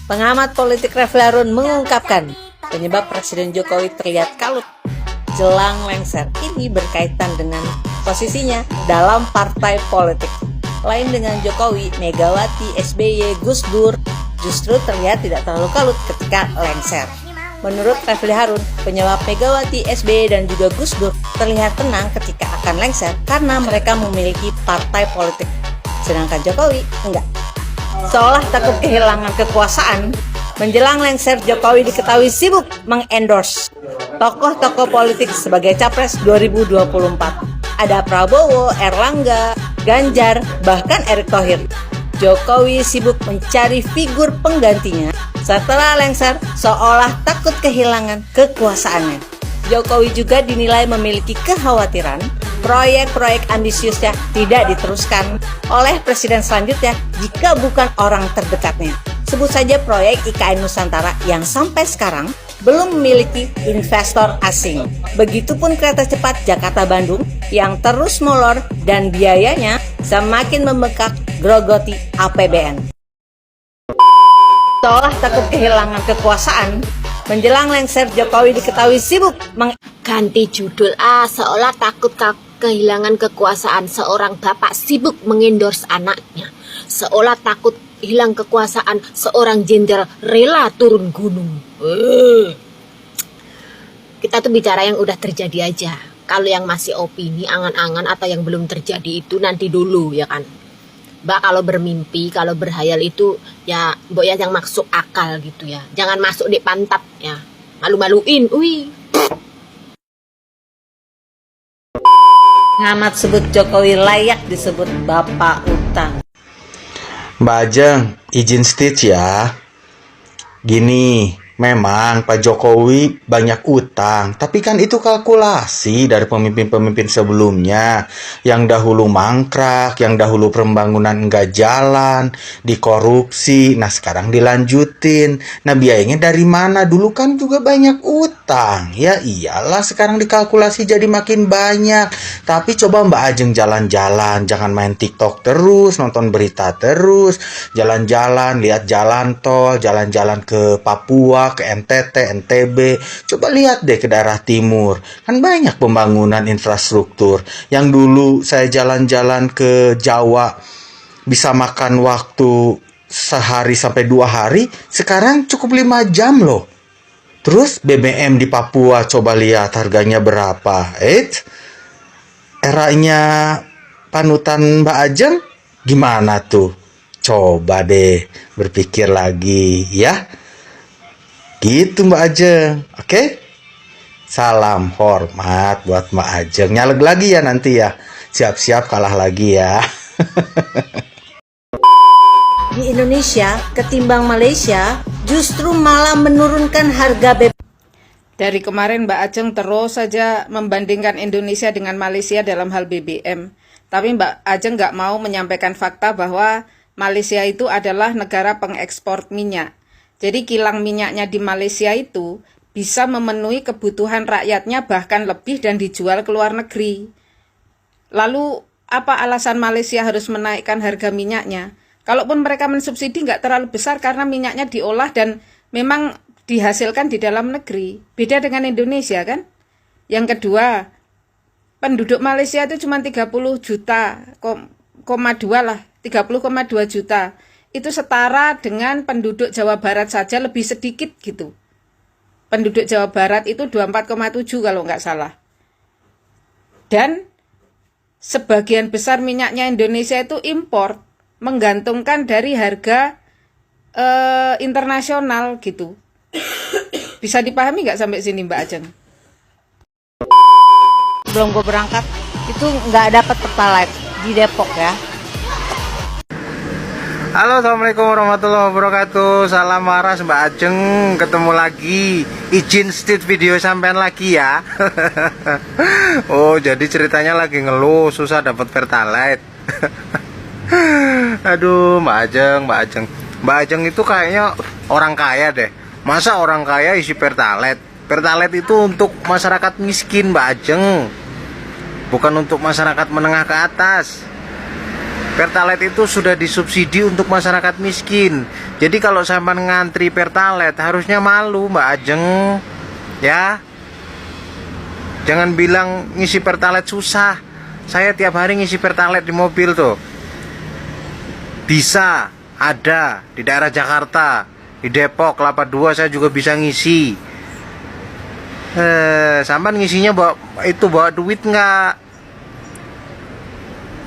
Pengamat politik Refli Harun mengungkapkan penyebab Presiden Jokowi terlihat kalut jelang lengser ini berkaitan dengan posisinya dalam partai politik. Lain dengan Jokowi, Megawati, SBY, Gus Dur justru terlihat tidak terlalu kalut ketika lengser. Menurut Refli Harun, penyebab Megawati, SBY, dan juga Gus Dur terlihat tenang ketika akan lengser karena mereka memiliki partai politik, sedangkan Jokowi enggak. Seolah takut kehilangan kekuasaan, menjelang lengser Jokowi diketahui sibuk mengendorse tokoh-tokoh politik sebagai capres 2024. Ada Prabowo, Erlangga, Ganjar, bahkan Erick Thohir. Jokowi sibuk mencari figur penggantinya setelah lengser, seolah takut kehilangan kekuasaannya. Jokowi juga dinilai memiliki kekhawatiran proyek-proyek ambisiusnya tidak diteruskan oleh presiden selanjutnya jika bukan orang terdekatnya. Sebut saja proyek IKN Nusantara yang sampai sekarang belum memiliki investor asing. Begitupun kereta cepat Jakarta-Bandung yang terus molor dan biayanya semakin membengkak grogoti APBN. Seolah takut kehilangan kekuasaan, menjelang lengser Jokowi diketahui sibuk Ganti judul seolah takut kehilangan kekuasaan. Seorang bapak sibuk mengendorse anaknya. Seolah takut hilang kekuasaan, seorang jenderal rela turun gunung. Kita tuh bicara yang udah terjadi aja. Kalau yang masih opini, angan-angan, atau yang belum terjadi itu nanti dulu, ya kan. Mbak, kalau bermimpi, kalau berhayal itu ya mbok ya yang masuk akal gitu ya. Jangan masuk di pantat ya. Malu-maluin, Pengamat sebut Jokowi layak disebut Bapak Utang. Mbak Ajeng, izin stage ya. Gini, memang Pak Jokowi banyak utang, tapi kan itu kalkulasi dari pemimpin-pemimpin sebelumnya yang dahulu mangkrak, yang dahulu pembangunan enggak jalan, dikorupsi, nah sekarang dilanjutin. Nah biayanya dari mana? Dulu kan juga banyak utang. Ya iyalah sekarang dikalkulasi jadi makin banyak. Tapi coba Mbak Ajeng jalan-jalan, jangan main TikTok terus, nonton berita terus, jalan-jalan, lihat jalan tol, jalan-jalan ke Papua, ke NTT, NTB, coba lihat deh ke daerah timur, kan banyak pembangunan infrastruktur. Yang dulu saya jalan-jalan ke Jawa bisa makan waktu sehari sampai 2 hari, sekarang cukup 5 jam loh. Terus BBM di Papua coba lihat harganya berapa. Eranya panutan Mbak Ajeng gimana tuh? Coba deh berpikir lagi ya. Gitu Mbak Ajeng, oke? Salam hormat buat Mbak Ajeng. Nyaleg lagi ya nanti ya. Siap-siap kalah lagi ya. Di Indonesia, ketimbang Malaysia, justru malah menurunkan harga BBM. Dari kemarin Mbak Ajeng terus saja membandingkan Indonesia dengan Malaysia dalam hal BBM. Tapi Mbak Ajeng nggak mau menyampaikan fakta bahwa Malaysia itu adalah negara pengekspor minyak. Jadi kilang minyaknya di Malaysia itu bisa memenuhi kebutuhan rakyatnya bahkan lebih dan dijual ke luar negeri. Lalu apa alasan Malaysia harus menaikkan harga minyaknya? Kalaupun mereka mensubsidi nggak terlalu besar karena minyaknya diolah dan memang dihasilkan di dalam negeri. Beda dengan Indonesia kan? Yang kedua, penduduk Malaysia itu cuma 30 juta, 2 lah, 30,2 juta. Itu setara dengan penduduk Jawa Barat saja, lebih sedikit gitu. Penduduk Jawa Barat itu 24,7 kalau nggak salah. Dan sebagian besar minyaknya Indonesia itu impor, menggantungkan dari harga internasional gitu. Bisa dipahami nggak sampai sini Mbak Ajeng? Sebelum gue berangkat, itu nggak dapat Pertalite di Depok ya. Halo, assalamualaikum warahmatullahi wabarakatuh. Salam waras Mbak Ajeng, ketemu lagi. Izin state video sampean lagi ya. Oh, jadi ceritanya lagi ngeluh susah dapat Pertalite. Aduh, Mbak Ajeng itu kayaknya orang kaya deh. Masa orang kaya isi Pertalite? Pertalite itu untuk masyarakat miskin Mbak Ajeng, bukan untuk masyarakat menengah ke atas. Pertalite itu sudah disubsidi untuk masyarakat miskin. Jadi kalau sampean ngantri Pertalite harusnya malu Mbak Ajeng. Ya. Jangan bilang ngisi Pertalite susah. Saya tiap hari ngisi Pertalite di mobil tuh. Bisa, ada di daerah Jakarta, di Depok, Kelapa II saya juga bisa ngisi. Sampean ngisinya bawa duit nggak?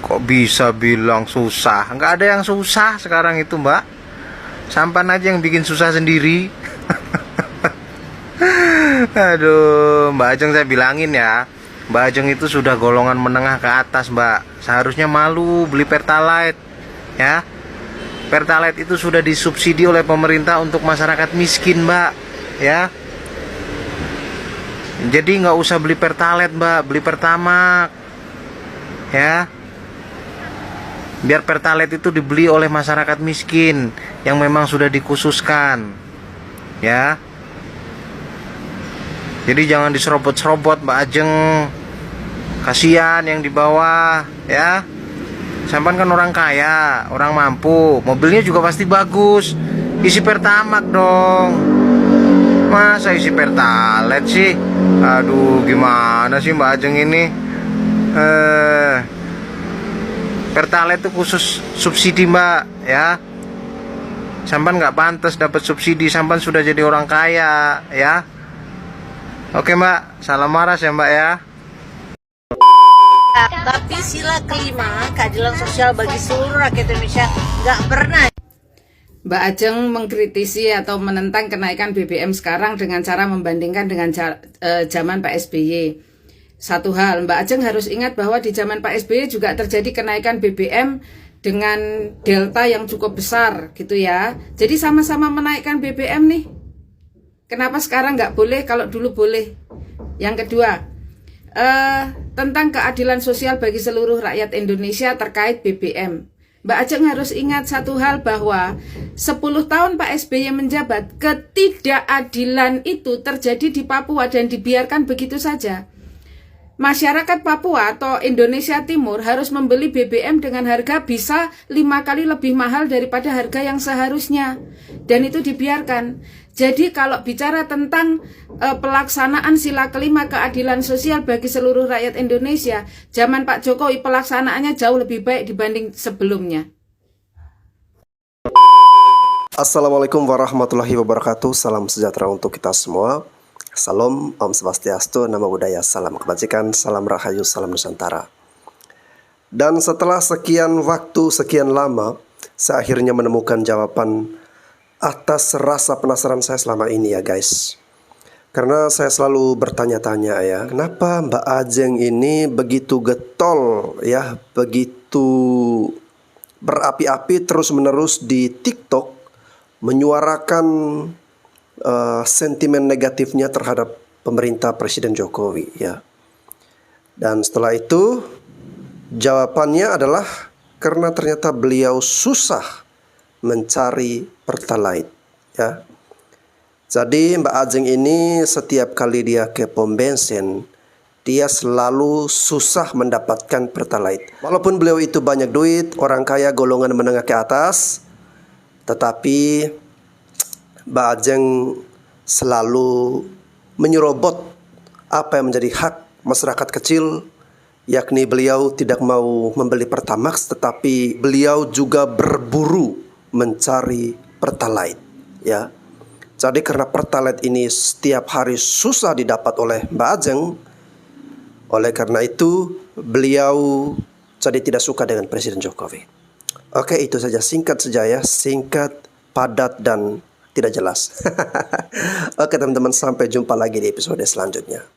Kok bisa bilang susah? Nggak ada yang susah sekarang itu Mbak. Sampan aja yang bikin susah sendiri. Aduh, Mbak Ajeng saya bilangin ya, Mbak Ajeng itu sudah golongan menengah ke atas Mbak. Seharusnya malu beli Pertalite. Ya, Pertalite itu sudah disubsidi oleh pemerintah untuk masyarakat miskin Mbak. Ya, jadi nggak usah beli Pertalite Mbak, beli Pertamax. Ya, biar Pertalite itu dibeli oleh masyarakat miskin yang memang sudah dikhususkan. Ya. Jadi jangan diserobot-serobot Mbak Ajeng. Kasihan yang di bawah, ya. Sampean kan orang kaya, orang mampu, mobilnya juga pasti bagus. Isi Pertamax dong. Masa isi Pertalite sih? Aduh, gimana sih Mbak Ajeng ini? Pertalite itu khusus subsidi Mbak, ya. Sampan nggak pantas dapat subsidi, sampan sudah jadi orang kaya, ya. Oke Mbak, salam waras ya Mbak ya. Tapi sila kelima, keadilan sosial bagi seluruh rakyat Indonesia nggak pernah. Mbak Ajeng mengkritisi atau menentang kenaikan BBM sekarang dengan cara membandingkan dengan zaman Pak SBY. Satu hal, Mbak Ajeng harus ingat bahwa di zaman Pak SBY juga terjadi kenaikan BBM dengan delta yang cukup besar gitu ya. Jadi sama-sama menaikkan BBM nih. Kenapa sekarang nggak boleh kalau dulu boleh? Yang kedua, tentang keadilan sosial bagi seluruh rakyat Indonesia terkait BBM. Mbak Ajeng harus ingat satu hal bahwa 10 tahun Pak SBY menjabat, ketidakadilan itu terjadi di Papua dan dibiarkan begitu saja. Masyarakat Papua atau Indonesia Timur harus membeli BBM dengan harga bisa 5 kali lebih mahal daripada harga yang seharusnya. Dan itu dibiarkan. Jadi kalau bicara tentang pelaksanaan sila kelima keadilan sosial bagi seluruh rakyat Indonesia, zaman Pak Jokowi pelaksanaannya jauh lebih baik dibanding sebelumnya. Assalamualaikum warahmatullahi wabarakatuh. Salam sejahtera untuk kita semua. Salam, Om Swastiastu, Namo Buddhaya, salam kebajikan, salam rahayu, salam Nusantara. Dan setelah sekian waktu, sekian lama, saya akhirnya menemukan jawaban atas rasa penasaran saya selama ini ya guys. Karena saya selalu bertanya-tanya ya, kenapa Mbak Ajeng ini begitu getol ya, begitu berapi-api terus-menerus di TikTok menyuarakan sentimen negatifnya terhadap pemerintah Presiden Jokowi ya. Dan setelah itu jawabannya adalah karena ternyata beliau susah mencari Pertalite ya. Jadi Mbak Ajeng ini setiap kali dia ke pom bensin, dia selalu susah mendapatkan Pertalite. Walaupun beliau itu banyak duit, orang kaya golongan menengah ke atas, tetapi Mbak Ajeng selalu menyerobot apa yang menjadi hak masyarakat kecil, yakni beliau tidak mau membeli Pertamax, tetapi beliau juga berburu mencari Pertalite ya. Jadi karena Pertalite ini setiap hari susah didapat oleh Mbak Ajeng, oleh karena itu beliau jadi tidak suka dengan Presiden Jokowi. Oke, itu saja, singkat saja ya, singkat, padat, dan tidak jelas. Oke teman-teman, sampai jumpa lagi di episode selanjutnya.